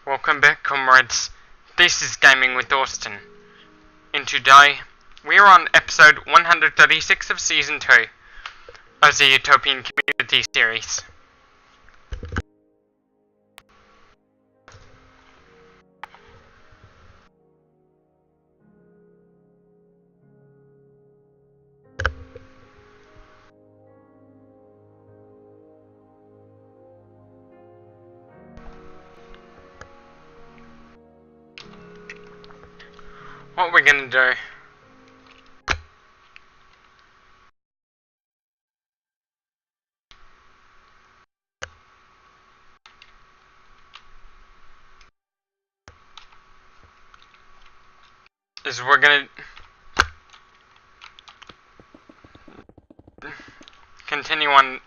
Welcome back, comrades. This is Gaming with Austin. And today, we are on episode 136 of Season 2 of the Utopian Community series. What we're gonna do is we're gonna continue on.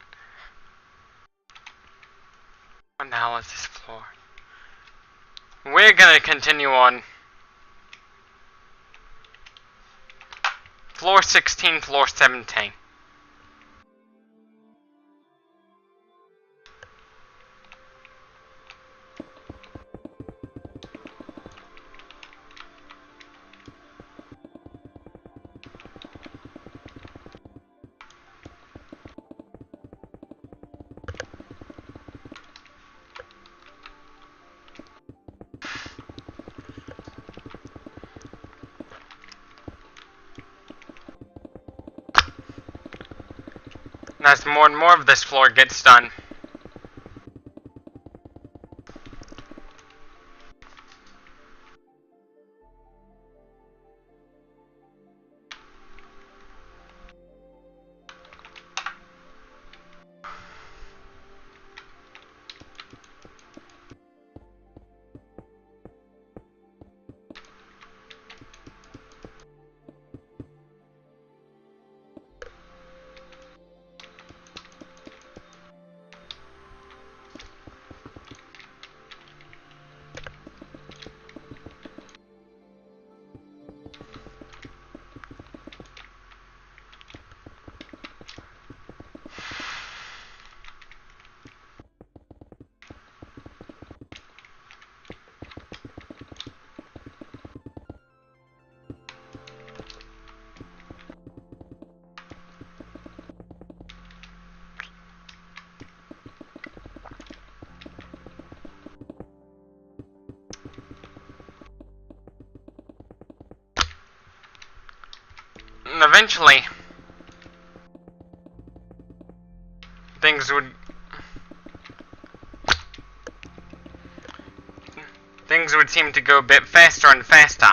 What the hell is this floor? We're gonna continue on floor 16, floor 17. As more and more of this floor gets done, and eventually things would seem to go a bit faster and faster.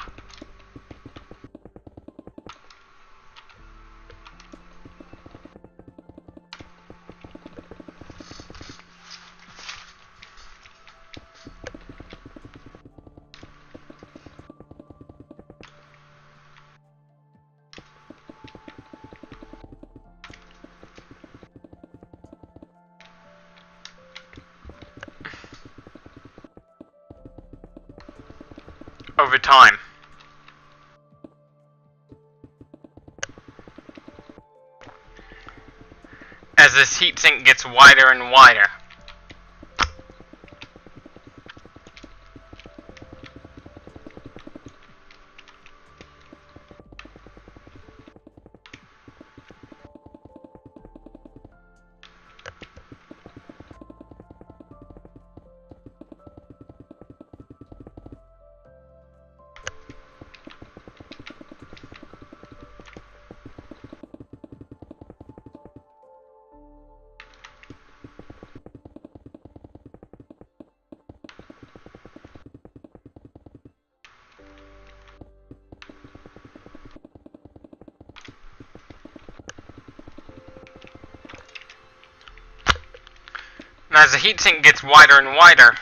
Over time. As this heatsink gets wider and wider. And as the heatsink gets wider and wider,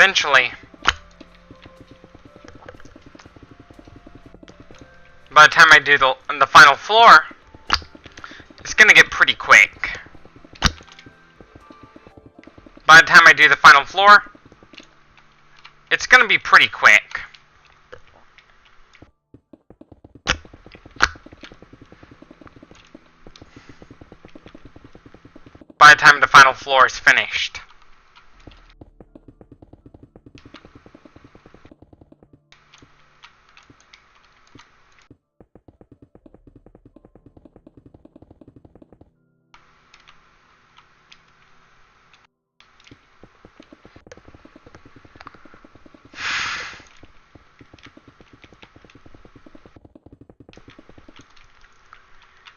eventually, by the time I do the final floor, it's gonna get pretty quick. By the time I do the final floor, it's gonna be pretty quick. By the time the final floor is finished.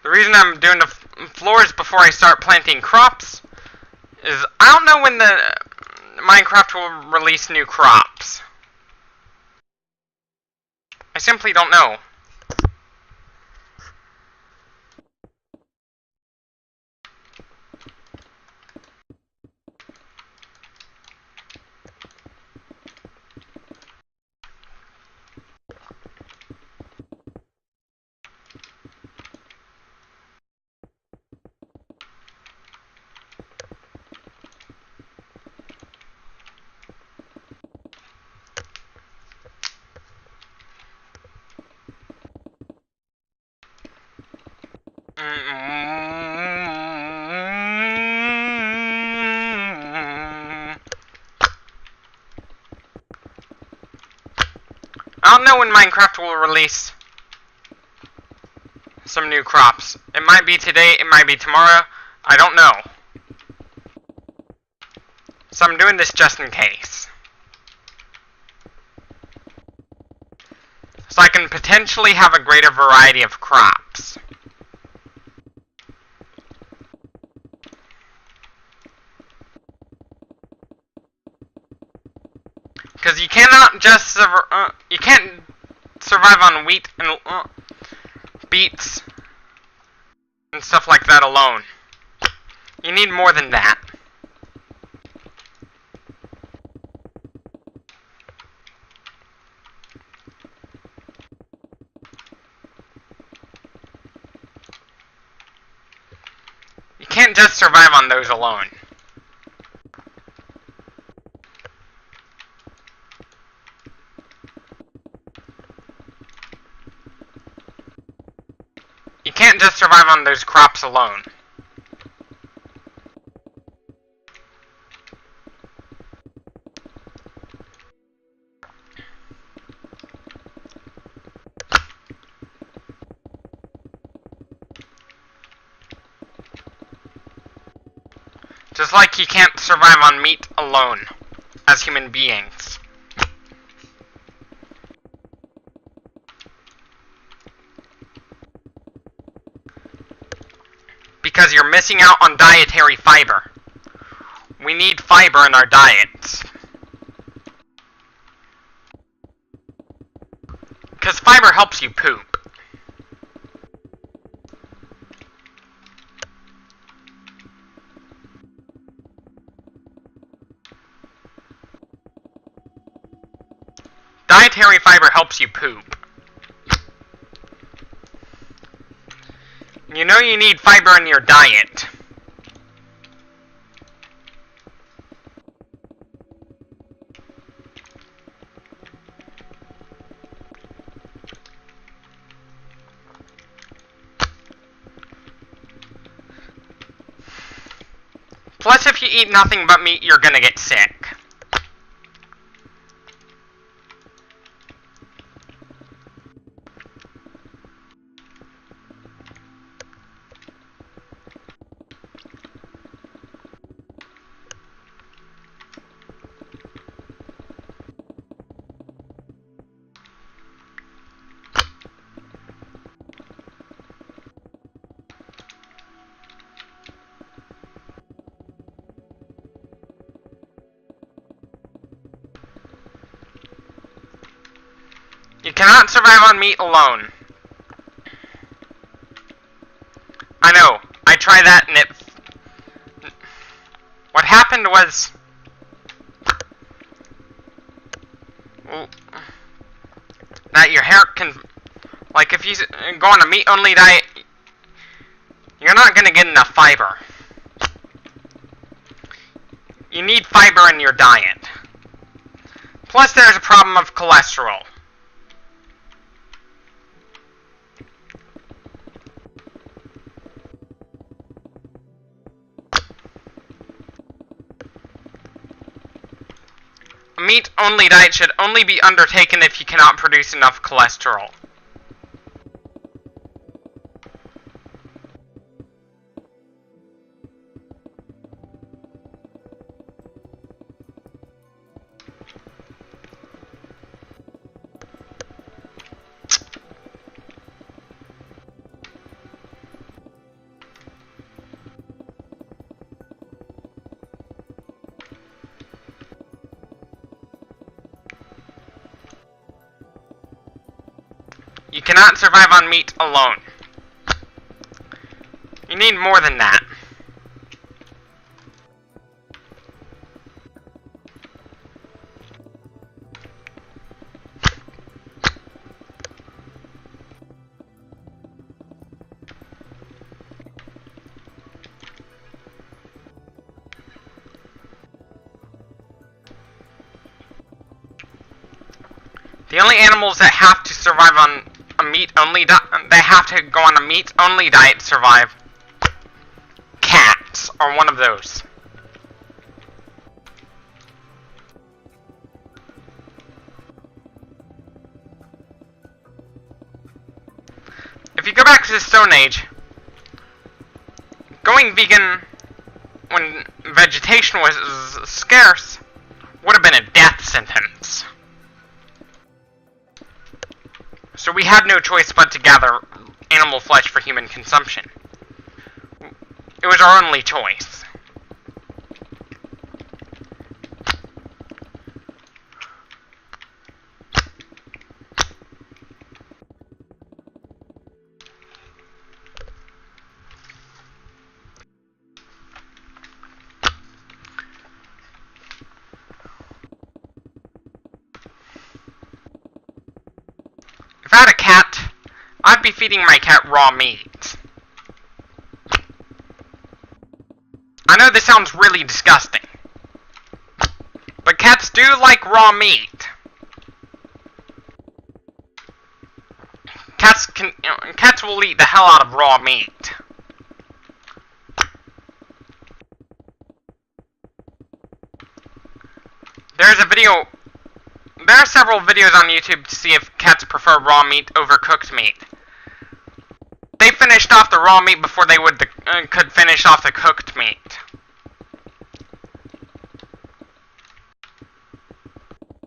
The reason I'm doing the floors before I start planting crops is I don't know when the Minecraft will release new crops. I simply don't know. I don't know when Minecraft will release some new crops. It might be today, it might be tomorrow, I don't know. So I'm doing this just in case. So I can potentially have a greater variety of crops. Because you cannot just you can't survive on wheat and beets and stuff like that alone. You need more than that. You can't just survive on those alone. You can't just survive on those crops alone. Just like you can't survive on meat alone, as human beings. Because you're missing out on dietary fiber. We need fiber in our diets. Because fiber helps you poop. Dietary fiber helps you poop. You know you need fiber in your diet. Plus, if you eat nothing but meat, you're gonna get sick. You cannot survive on meat alone. I know. I tried that and it... What happened was... that your hair can, like if you go on a meat-only diet, you're not going to get enough fiber. You need fiber in your diet. Plus there's a problem of cholesterol. A meat-only diet should only be undertaken if you cannot produce enough cholesterol. You cannot survive on meat alone. You need more than that. The only animals that have to survive on a meat-only diet, they have to go on a meat-only diet to survive. Cats are one of those. If you go back to the Stone Age, going vegan when vegetation was scarce would have been a death sentence. So we had no choice but to gather animal flesh for human consumption. It was our only choice. If I had a cat, I'd be feeding my cat raw meat. I know this sounds really disgusting, but cats do like raw meat. Cats will eat the hell out of raw meat. There are several videos on YouTube to see if cats prefer raw meat over cooked meat. They finished off the raw meat before they could finish off the cooked meat.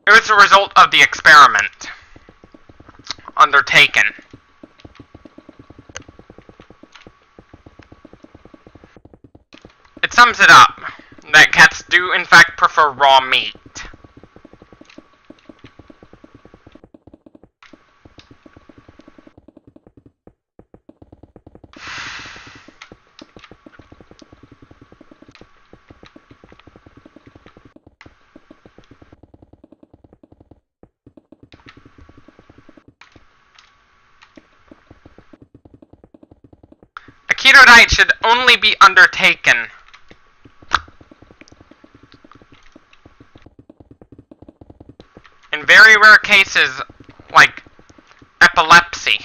It was the result of the experiment undertaken. It sums it up that cats do in fact prefer raw meat. A keto diet should only be undertaken in very rare cases like epilepsy.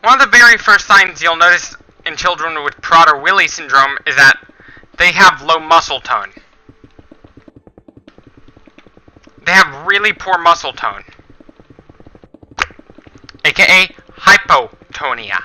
One of the very first signs you'll notice in children with Prader-Willi syndrome is that they have low muscle tone. They have really poor muscle tone, aka hypotonia.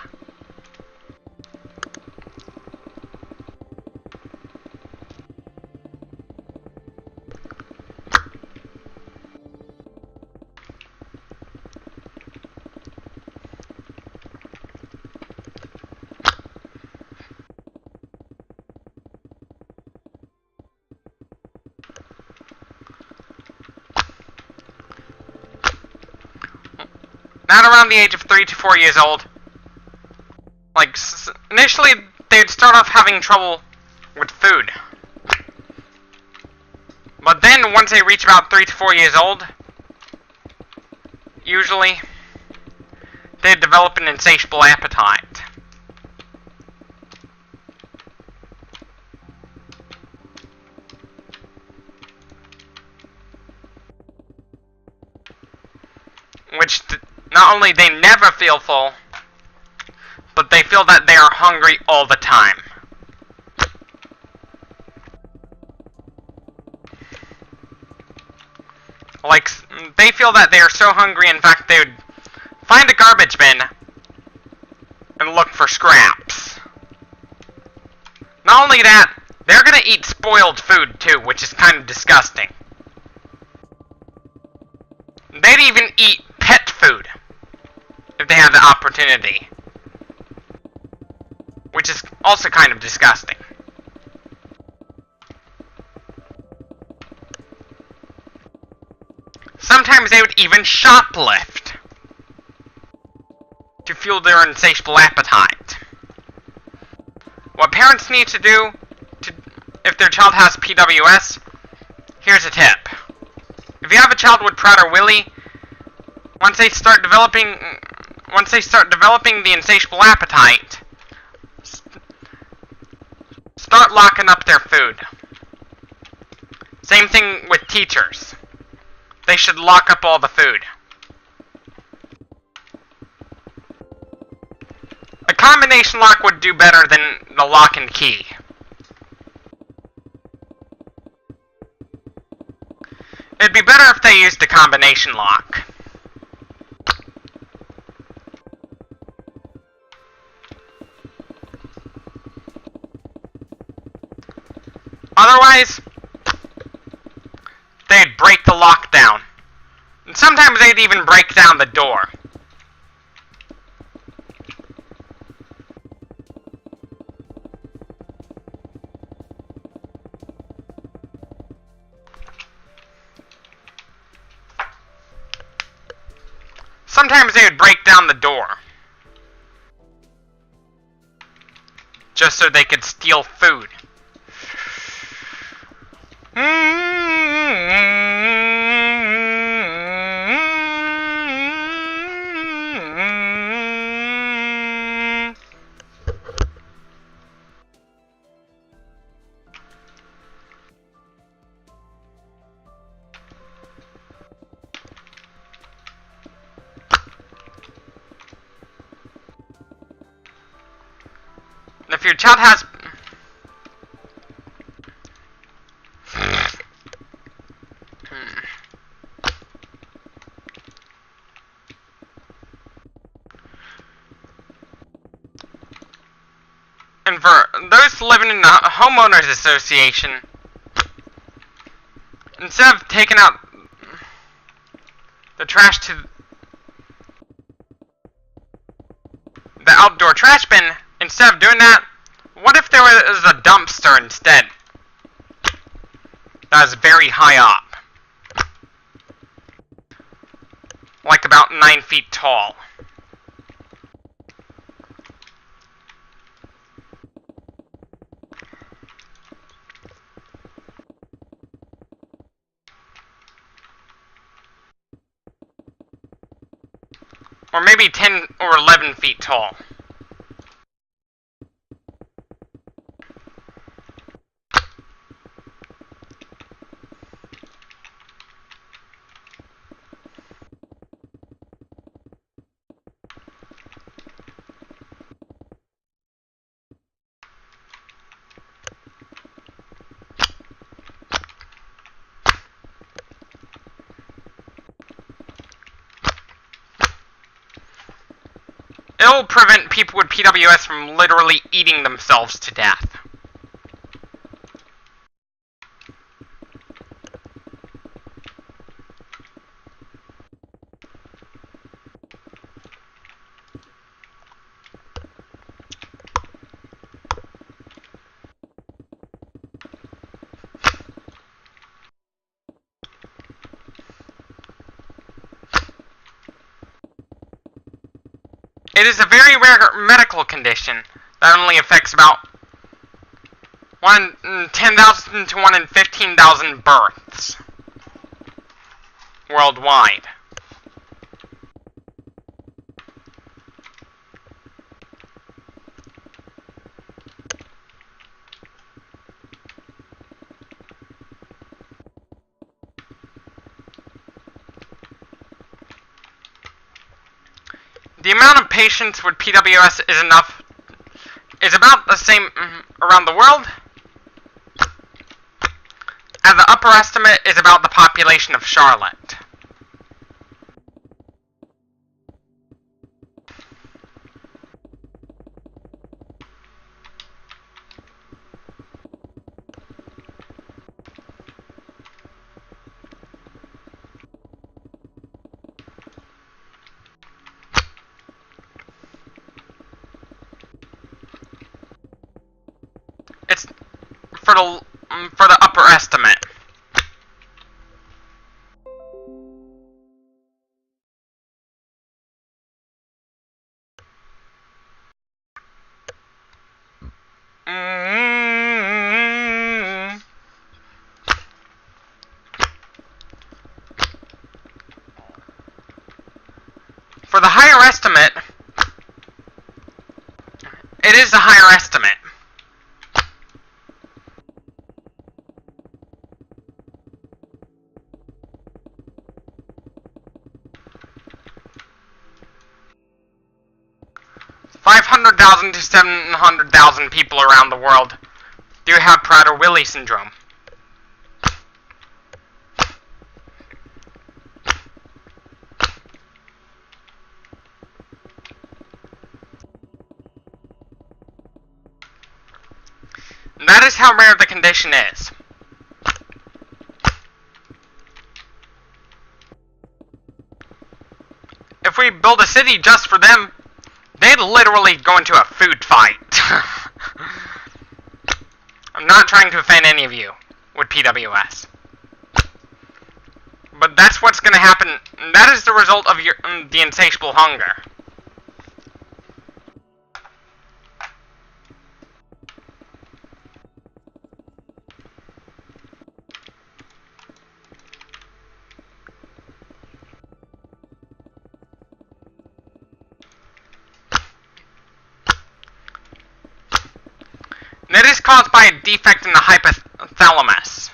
Not around the age of 3 to 4 years old. Like, initially, they'd start off having trouble with food. But then, once they reach about 3 to 4 years old, usually, they'd develop an insatiable appetite. Which, not only they never feel full, but they feel that they are hungry all the time. Like, they feel that they are so hungry, in fact, they would find a garbage bin and look for scraps. Not only that, they're gonna eat spoiled food too, which is kind of disgusting. They'd even eat pet food if they had the opportunity, which is also kind of disgusting. Sometimes they would even shoplift to fuel their insatiable appetite. What parents need to do if their child has PWS, here's a tip. If you have a child with Prader-Willi, once they start developing the insatiable appetite, start locking up their food. Same thing with teachers. They should lock up all the food. A combination lock would do better than the lock and key. It'd be better if they used a combination lock. Otherwise, they'd break the lock down. And sometimes they'd even break down the door. Sometimes they would break down the door. Just so they could steal food. If your child has and for those living in a homeowners association, instead of taking out the trash to the outdoor trash bin, instead of doing that, what if there was a dumpster instead? That was very high up. Like about 9 feet tall. Or maybe 10 or 11 feet tall. will prevent people with PWS from literally eating themselves to death. It is a very rare medical condition that only affects about 1 in 10,000 to 1 in 15,000 births worldwide. The amount of patients with PWS is about the same around the world, and the upper estimate is about the population of Charlotte. It's for the upper estimate. For the higher estimate, it is the higher estimate. $500,000 to 700,000 people around the world do have Prader-Willi syndrome. And that is how rare the condition is. If we build a city just for them, they'd literally go into a food fight. I'm not trying to offend any of you with PWS. But that's what's going to happen. That is the result of the insatiable hunger. And it is caused by a defect in the hypothalamus.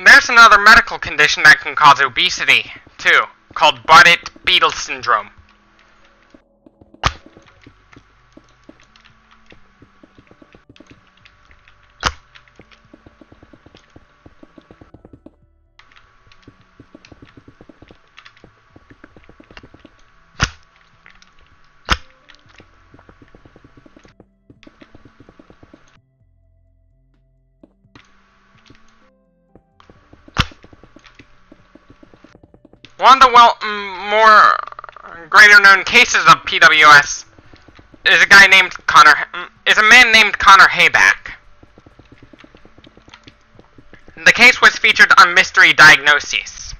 There's another medical condition that can cause obesity, too, called Bardet-Biedl syndrome. One of the more greater known cases of PWS is a man named Connor Hayback. The case was featured on Mystery Diagnoses.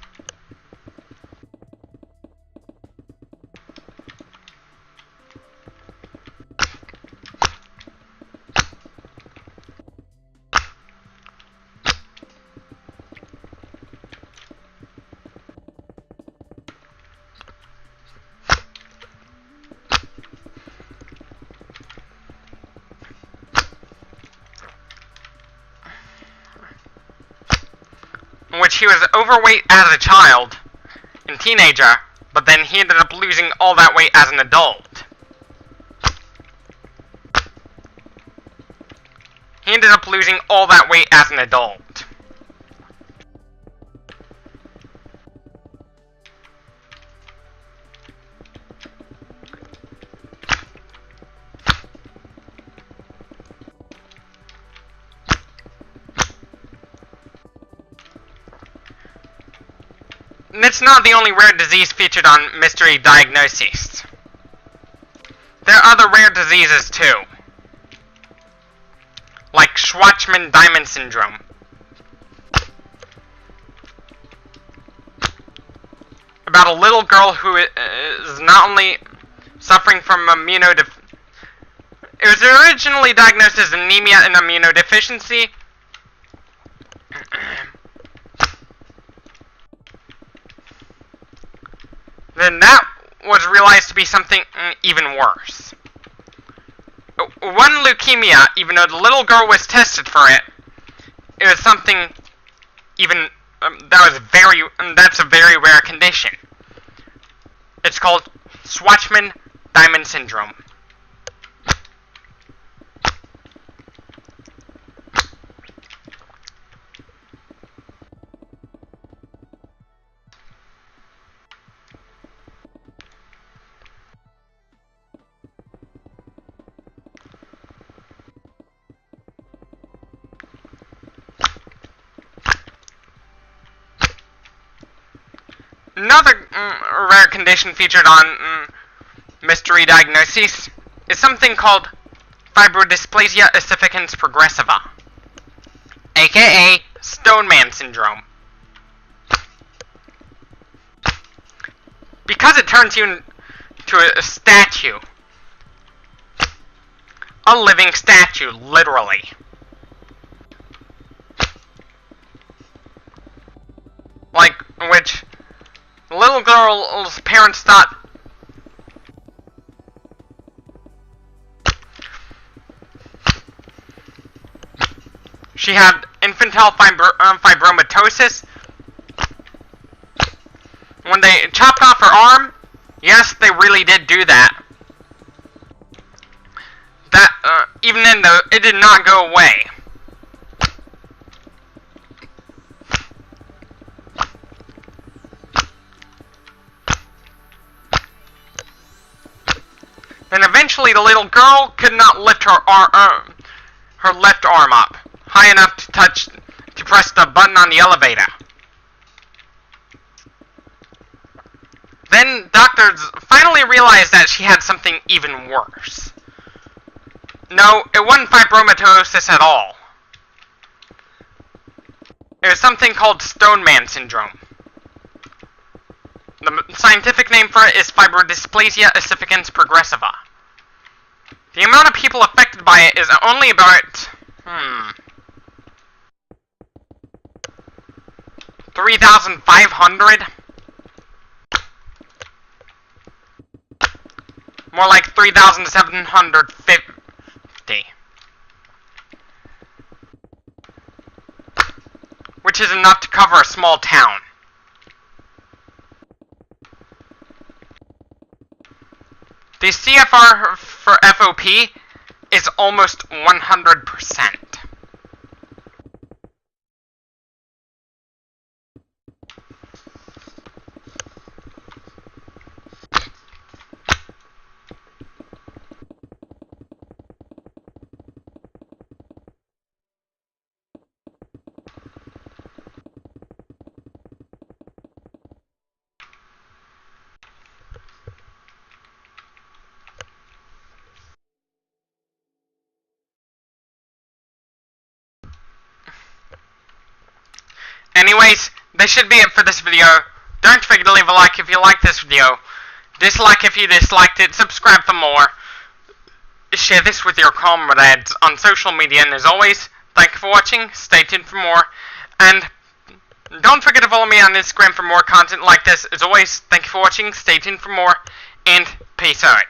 which he was overweight as a child and teenager, but then he ended up losing all that weight as an adult. He ended up losing all that weight as an adult. And it's not the only rare disease featured on Mystery Diagnoses. There are other rare diseases too, like Schwartzman-Diamond syndrome. About a little girl who is not only suffering from it was originally diagnosed as anemia and immunodeficiency. Then that was realized to be something even worse. One leukemia, even though the little girl was tested for it, it was something even that's a very rare condition. It's called Schwartzman-Diamond syndrome. Another rare condition featured on Mystery Diagnoses is something called fibrodysplasia ossificans progressiva, aka Stone Man syndrome. Because it turns you into a statue. A living statue, literally. Like, which the little girl's parents thought she had infantile fibromatosis. When they chopped off her arm, yes, they really did do that. Even then, though, it did not go away. Then eventually the little girl could not lift her left arm up high enough to press the button on the elevator. Then doctors finally realized that she had something even worse. No, it wasn't fibromatosis at all. It was something called Stone Man syndrome. The scientific name for it is fibrodysplasia ossificans progressiva. The amount of people affected by it is only about 3,500? More like 3,750. Which is enough to cover a small town. The CFR for FOP is almost 100%. Anyways, that should be it for this video. Don't forget to leave a like if you like this video. Dislike if you disliked it. Subscribe for more. Share this with your comrades on social media. And as always, thank you for watching. Stay tuned for more. And don't forget to follow me on Instagram for more content like this. As always, thank you for watching. Stay tuned for more. And peace out.